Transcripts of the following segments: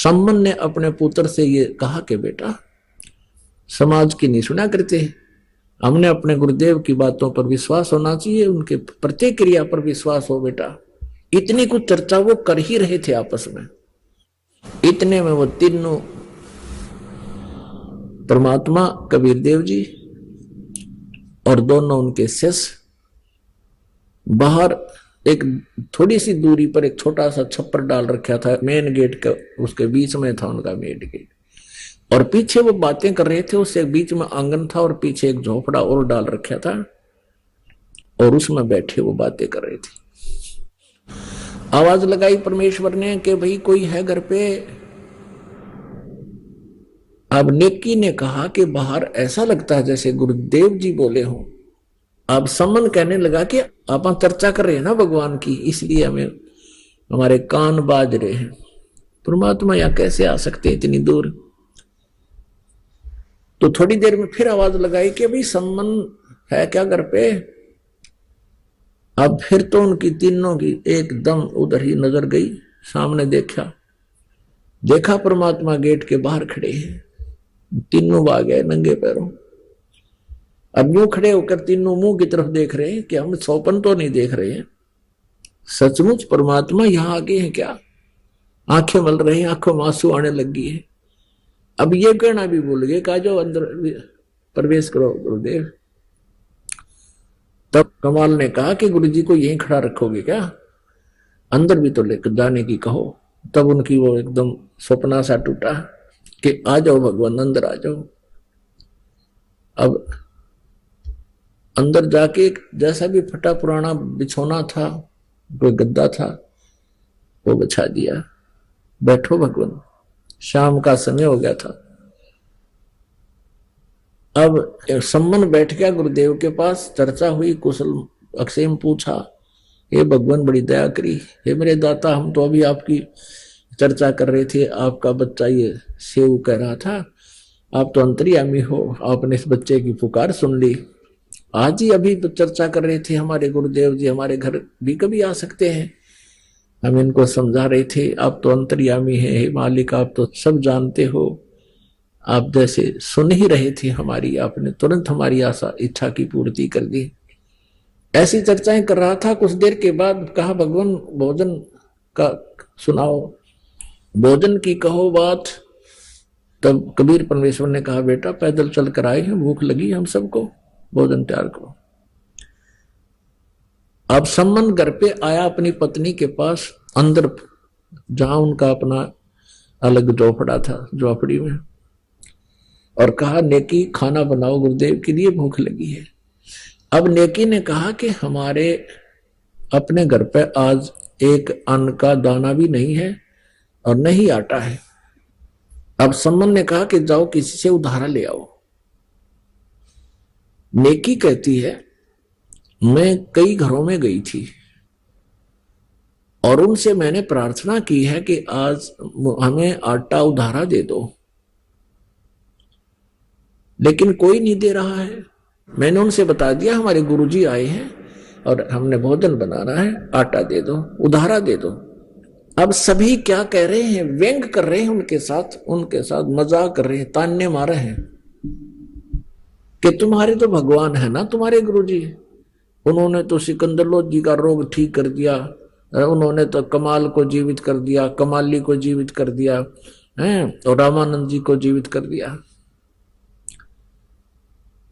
सम्मन ने अपने पुत्र से ये कहा कि बेटा समाज की नहीं सुना करते, हमने अपने गुरुदेव की बातों पर विश्वास होना चाहिए, उनके प्रतिक्रिया पर विश्वास हो बेटा। इतनी कुछ चर्चा वो कर ही रहे थे आपस में। इतने में वो तीनों परमात्मा, कबीर देव जी और दोनों उनके शिष्य बाहर एक थोड़ी सी दूरी पर एक छोटा सा छप्पर डाल रखा था, मेन गेट का उसके बीच में था उनका मेन गेट, और पीछे वो बातें कर रहे थे। उससे बीच में आंगन था और पीछे एक झोपड़ा और डाल रखा था, और उसमें बैठे वो बातें कर रहे थे। आवाज लगाई परमेश्वर ने कि भाई कोई है घर पे। अब नेकी ने कहा कि बाहर ऐसा लगता है जैसे गुरुदेव जी बोले हो। अब सम्मन कहने लगा कि आप चर्चा कर रहे हैं ना भगवान की, इसलिए हमें हमारे कान बाज रहे हैं। परमात्मा यहां कैसे आ सकते हैं इतनी दूर। तो थोड़ी देर में फिर आवाज लगाई कि भाई सम्मन है क्या घर पे। अब फिर तो उनकी तीनों की एकदम उधर ही नजर गई। सामने देखा परमात्मा गेट के बाहर खड़े हैं। तीनों भाग गए नंगे पैरों। अब यूं खड़े होकर तीनों मुंह की तरफ देख रहे हैं कि हम सौपन तो नहीं देख रहे हैं, सचमुच परमात्मा यहां आगे हैं क्या। आंखें मल रहे हैं, आंखों में आंसू आने लगी है। अब ये कहना भी भूल गए, कहा जो अंदर प्रवेश करो गुरुदेव। तब कमाल ने कहा कि गुरुजी को यहीं खड़ा रखोगे क्या, अंदर भी तो लेकर जाने की कहो। तब उनकी वो एकदम सपना सा टूटा कि आ जाओ भगवान, अंदर आ जाओ। अब अंदर जाके जैसा भी फटा पुराना बिछोना था, कोई गद्दा था, वो बिछा दिया। बैठो भगवान, शाम का समय हो गया था। अब सम्मन बैठ गया गुरुदेव के पास, चर्चा हुई, कुशल अक्षेम पूछा। हे भगवान बड़ी दया करी, हे मेरे दाता, हम तो अभी आपकी चर्चा कर रहे थे, आपका बच्चा ये सेव कह रहा था, आप तो अंतर्यामी हो, आपने इस बच्चे की पुकार सुन ली। आज ही अभी तो चर्चा कर रहे थे, हमारे गुरुदेव जी हमारे घर भी कभी आ सकते हैं। हम इनको समझा रहे थे, आप तो अंतर्यामी हैं, हे मालिक, आप तो सब जानते हो। आप जैसे सुन ही रहे थे हमारी, आपने तुरंत हमारी आशा इच्छा की पूर्ति कर दी। ऐसी चर्चाएं कर रहा था। कुछ देर के बाद कहा भगवान भोजन का सुनाओ, भोजन की कहो बात। तब कबीर परमेश्वर ने कहा बेटा पैदल चल कर आए हैं, भूख लगी हम सबको, भोजन तैयार करो। अब सम्मन घर पे आया अपनी पत्नी के पास, अंदर जहां उनका अपना अलग झोपड़ा था, झोपड़ी में, और कहा नेकी खाना बनाओ, गुरुदेव के लिए भूख लगी है। अब नेकी ने कहा कि हमारे अपने घर पे आज एक अन्न का दाना भी नहीं है और नहीं आटा है। अब सम्मन ने कहा कि जाओ किसी से उधारा ले आओ। नेकी कहती है मैं कई घरों में गई थी और उनसे मैंने प्रार्थना की है कि आज हमें आटा उधारा दे दो, लेकिन कोई नहीं दे रहा है। मैंने उनसे बता दिया हमारे गुरुजी आए हैं और हमने भोजन बनाना है, आटा दे दो, उधारा दे दो। अब सभी क्या कह रहे हैं, व्यंग कर रहे हैं उनके साथ मजाक कर रहे हैं, तान्ने मारे हैं कि तुम्हारे तो भगवान है ना, तुम्हारे गुरुजी, उन्होंने तो सिकंदर लोधी का रोग ठीक कर दिया, उन्होंने तो कमाल को जीवित कर दिया, कमाली को जीवित कर दिया है, और रामानंद जी को जीवित कर दिया।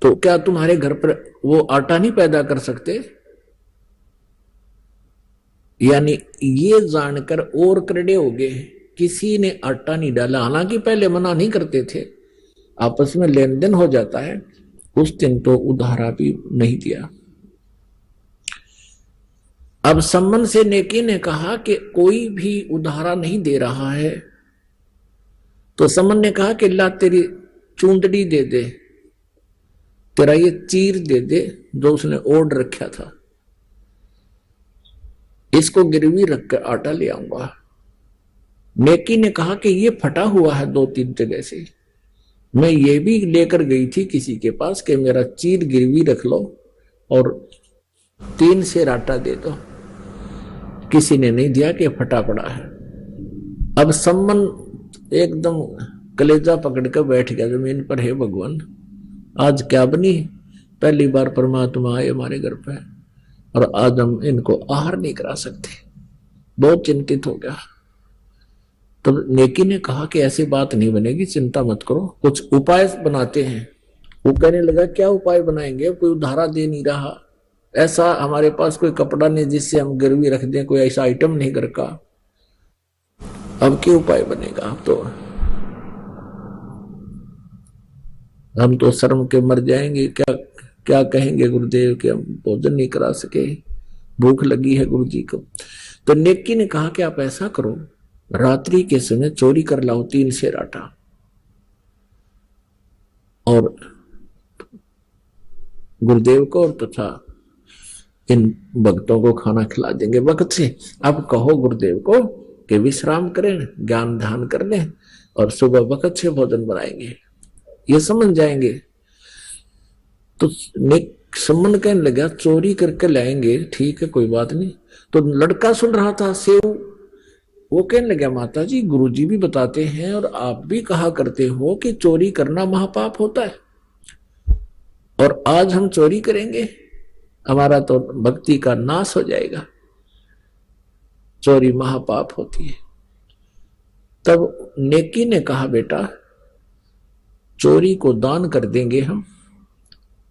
तो क्या तुम्हारे घर पर वो आटा नहीं पैदा कर सकते। यानी ये जानकर और करड़े हो गए, किसी ने आटा नहीं डाला। हालांकि पहले मना नहीं करते थे, आपस में लेन देन हो जाता है, उस दिन तो उधारा भी नहीं दिया। अब सम्मन से नेकी ने कहा कि कोई भी उधारा नहीं दे रहा है। तो सम्मन ने कहा कि ला तेरी चूंदड़ी दे दे, तेरा ये चीर दे दे जो उसने ओढ़ रखा था, इसको गिरवी रखकर आटा ले आऊंगा। नेकी ने कहा कि ये फटा हुआ है 2-3 जगह से, मैं ये भी लेकर गई थी किसी के पास कि मेरा चीर गिरवी रख लो और 3 सेर आटा दे दो, किसी ने नहीं दिया कि फटा पड़ा है। अब सम्मन एकदम कलेजा पकड़ कर बैठ गया जमीन पर। हे भगवान, आज क्या बनी? पहली बार परमात्मा आए हमारे घर पे और आज हम इनको आहार नहीं करा सकते। बहुत चिंतित हो गया। तब नेकी ने कहा कि ऐसी बात नहीं बनेगी, चिंता मत करो, कुछ उपाय बनाते हैं। वो कहने लगा क्या उपाय बनाएंगे? कोई उधारा दे नहीं रहा, ऐसा हमारे पास कोई कपड़ा नहीं जिससे हम गिरवी रख दें, कोई ऐसा आइटम नहीं घर का, अब क्या उपाय बनेगा? हम तो शर्म के मर जाएंगे। क्या क्या कहेंगे गुरुदेव कि हम भोजन नहीं करा सके, भूख लगी है गुरु जी को। तो नेकी ने कहा कि आप ऐसा करो, रात्रि के समय चोरी कर लाओ 3 सेर आटा और गुरुदेव को और तथा इन भक्तों को खाना खिला देंगे वक्त से। अब कहो गुरुदेव को कि विश्राम करें, ज्ञान ध्यान कर लें और सुबह वक्त से भोजन बनाएंगे, ये समझ जाएंगे। तो संबंध कहने लगा चोरी करके लाएंगे, ठीक है कोई बात नहीं। तो लड़का सुन रहा था सेव, वो कहने लगा माता जी गुरुजी भी बताते हैं और आप भी कहा करते हो कि चोरी करना महापाप होता है, और आज हम चोरी करेंगे, हमारा तो भक्ति का नाश हो जाएगा, चोरी महापाप होती है। तब नेकी ने कहा बेटा चोरी को दान कर देंगे हम,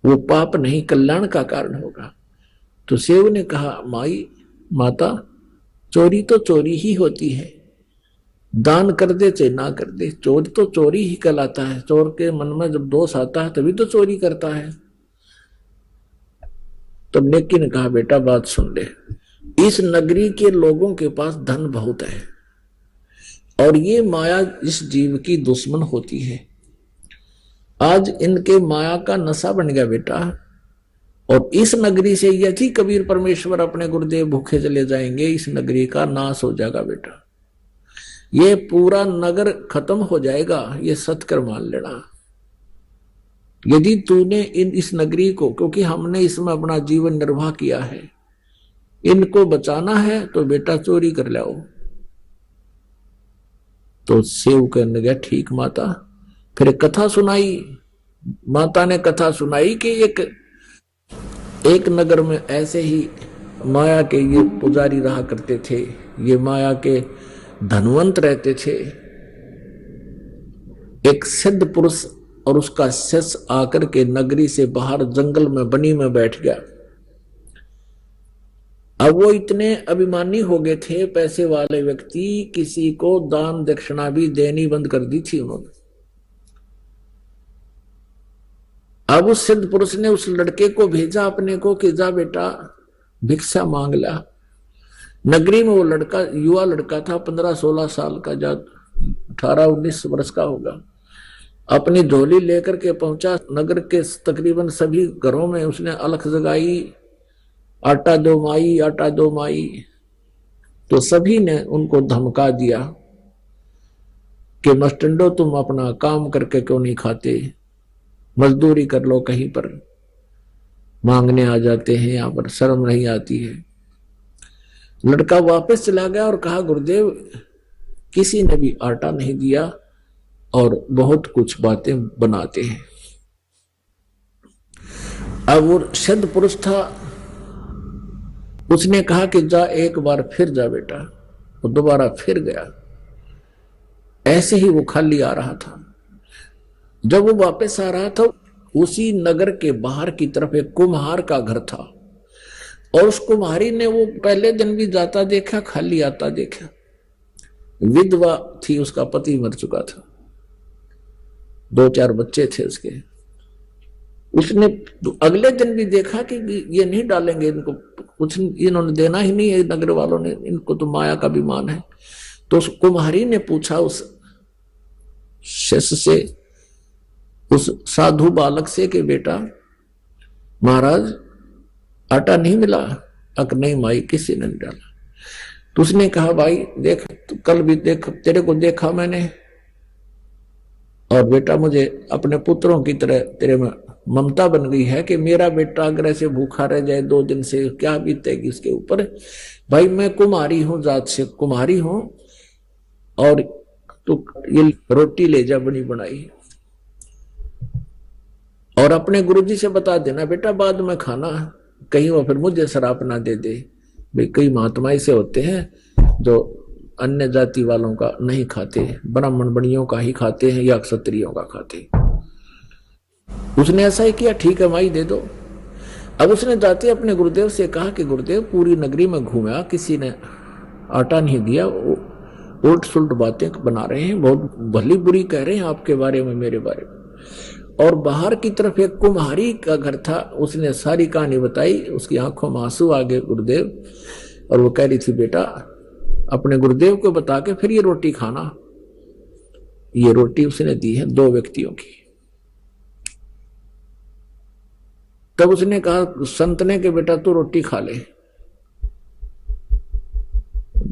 वो पाप नहीं कल्याण का कारण होगा। तो सेव ने कहा माता चोरी तो चोरी ही होती है, दान कर दे चाहे ना कर दे, चोरी तो चोरी ही कहलाता है। चोर के मन में जब दोष आता है तभी तो चोरी करता है। तो नेकी ने कहा बेटा बात सुन ले, इस नगरी के लोगों के पास धन बहुत है और ये माया इस जीव की दुश्मन होती है। आज इनके माया का नशा बन गया बेटा, और इस नगरी से यदि कबीर परमेश्वर अपने गुरुदेव भूखे चले जाएंगे, इस नगरी का नाश हो जाएगा बेटा, ये पूरा नगर खत्म हो जाएगा, ये सत्कर मान लेना। यदि तूने इस नगरी को, क्योंकि हमने इसमें अपना जीवन निर्वाह किया है, इनको बचाना है तो बेटा चोरी कर लाओ। तो सेव कहने लगा ठीक माता। फिर कथा सुनाई, माता ने कथा सुनाई कि एक नगर में ऐसे ही माया के ये पुजारी रहा करते थे, ये माया के धनवंत रहते थे। एक सिद्ध पुरुष और उसका शिष्य आकर के नगरी से बाहर जंगल में बनी में बैठ गया। अब वो इतने अभिमानी हो गए थे पैसे वाले व्यक्ति, किसी को दान दक्षिणा भी देनी बंद कर दी थी उन्होंने। अब उस सिद्ध पुरुष ने उस लड़के को भेजा अपने को कि जा बेटा भिक्षा मांग ला। नगरी में वो लड़का युवा लड़का था, 15-16 साल का, जा 18-19 वर्ष का होगा। अपनी झोली लेकर के पहुंचा। नगर के तकरीबन सभी घरों में उसने अलख जगाई, आटा दो माई, आटा दो माई। तो सभी ने उनको धमका दिया कि मस्टंडो तुम अपना काम करके क्यों नहीं खाते, मजदूरी कर लो, कहीं पर मांगने आ जाते हैं, यहां पर शर्म नहीं आती है। लड़का वापस चला गया और कहा गुरुदेव किसी ने भी आटा नहीं दिया और बहुत कुछ बातें बनाते हैं। अब वो सिद्ध पुरुष था, उसने कहा कि जा एक बार फिर जा बेटा। वो दोबारा फिर गया। ऐसे ही वो खाली आ रहा था। जब वो वापस आ रहा था, उसी नगर के बाहर की तरफ एक कुम्हार का घर था, और उस कुम्हारी ने वो पहले दिन भी जाता देखा, खाली आता देखा। विधवा थी, उसका पति मर चुका था, 2-4 बच्चे थे उसके। उसने अगले दिन भी देखा कि ये नहीं डालेंगे, इनको कुछ इन्होंने देना ही नहीं है, नगर वालों ने, इनको तो माया का अभिमान है। तो उस कुम्हारी ने पूछा उस शिष्य से, उस साधु बालक से कि बेटा महाराज आटा नहीं मिला? अक नहीं माई, किसी ने नहीं डाला। तो उसने कहा भाई देख, कल भी देख, तेरे को देखा मैंने, और बेटा मुझे अपने पुत्रों की तरह तेरे में ममता बन गई है कि मेरा बेटा अगर ऐसे भूखा रह जाए 2 दिन से, क्या बीतेगी उसके ऊपर। भाई मैं कुम्हारी हूं, जात से कुम्हारी हूं, और तो ये रोटी ले जा बनी बनाई, और अपने गुरुजी से बता देना बेटा बाद में खाना, कहीं वो फिर मुझे शराप ना दे दे। भाई कई महात्मा ऐसे होते हैं जो अन्य जाति वालों का नहीं खाते, ब्राह्मण बणियों का ही खाते हैं या क्षत्रियों का खाते। उसने ऐसा ही किया, ठीक है माई दे दो। अब उसने जाते अपने गुरुदेव से कहा कि गुरुदेव पूरी नगरी में घूमा, किसी ने आटा नहीं दिया, उल्ट सुल्ट बातें बना रहे हैं, बहुत भली बुरी कह रहे हैं आपके बारे में, मेरे बारे में। और बाहर की तरफ एक कुम्हारी का घर था, उसने सारी कहानी बताई, उसकी आंखों में आंसू आ गए गुरुदेव, और वो कह रही थी बेटा अपने गुरुदेव को बता के फिर ये रोटी खाना। ये रोटी उसने दी है 2 व्यक्तियों की। तब उसने कहा संत ने कि बेटा तू रोटी खा ले,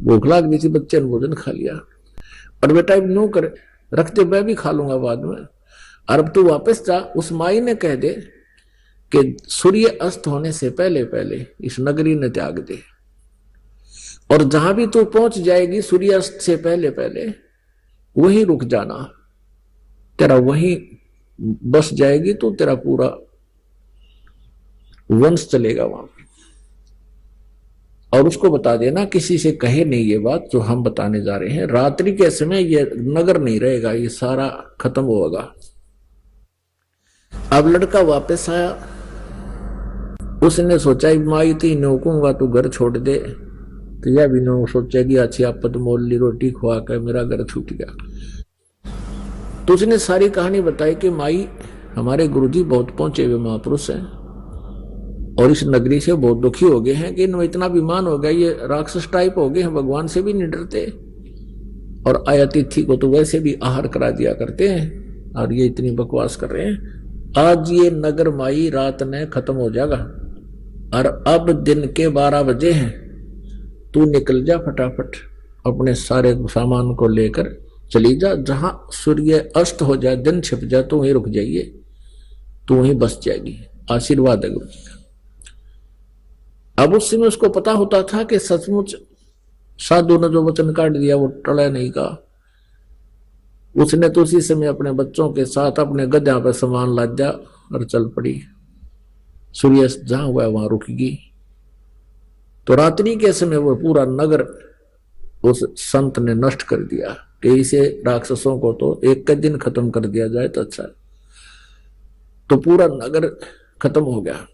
भूख लाग गई थी, बच्चे ने भोजन खा लिया, और बेटा अब नो कर रखते, मैं भी खा लूंगा बाद में, और अब तू वापस जा, उस माई ने कह दे कि सूर्य अस्त होने से पहले पहले इस नगरी ने त्याग दे, और जहां भी तू पहुंच जाएगी सूर्यास्त से पहले पहले वहीं रुक जाना, तेरा वहीं बस जाएगी, तो तेरा पूरा वंश चलेगा वहां। और उसको बता देना किसी से कहे नहीं ये बात जो हम बताने जा रहे हैं, रात्रि के समय ये नगर नहीं रहेगा, ये सारा खत्म होगा। अब लड़का वापस आया, उसने सोचा माई तो नोकूंगा तू घर छोड़ दे, तो यह भी नो सोचेगी अच्छी आपत मोल ली रोटी खुआ कर मेरा घर छूट गया। तो उसने सारी कहानी बताई कि माई हमारे गुरुजी बहुत पहुंचे हुए महापुरुष हैं, और इस नगरी से बहुत दुखी हो गए हैं कि इनमें इतना अभिमान हो गया, ये राक्षस टाइप हो गए हैं, भगवान से भी नहीं डरते, और अतिथि को तो वैसे भी आहार करा दिया करते हैं, और ये इतनी बकवास कर रहे हैं। आज ये नगर माई रात ने खत्म हो जाएगा, और अब दिन के 12 बजे हैं, तू निकल जा फटाफट, अपने सारे सामान को लेकर चली जा, जहां सूर्य अस्त हो जाए, दिन छिप जाए, तो वहीं रुक जाइए, तू वहीं बस जाएगी। आशीर्वाद है गुरु जी का। अब उस समय उसको पता होता था कि सचमुच साधु ने जो वचन काट दिया वो टला नहीं का। उसने तो उसी समय अपने बच्चों के साथ अपने गद्या पर सामान लादा और चल पड़ी। सूर्य जहां हुआ वहां रुकेगी। तो रात्रि के समय वो पूरा नगर उस संत ने नष्ट कर दिया कि इसे राक्षसों को तो एक दिन खत्म कर दिया जाए तो अच्छा है। तो पूरा नगर खत्म हो गया।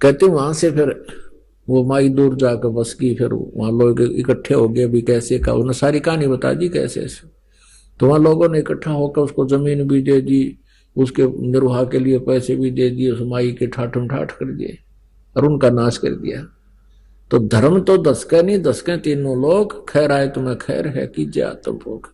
कहते वहां से फिर वो माई दूर जाकर बस की, फिर वहां लोग इकट्ठे हो गए। भी कैसे का उन्हें सारी कहानी बता दी कैसे ऐसे। तो वहां लोगों ने इकट्ठा होकर उसको जमीन भी दे दी, उसके निर्वाह के लिए पैसे भी दे दिए, उस माई के ठाठम ठाठ कर दिए और उनका नाश कर दिया। तो धर्म तो दसके नहीं, दसके तीनों लोग, खैर आए तुम्हें खैर है कीजिए आत्म भोग।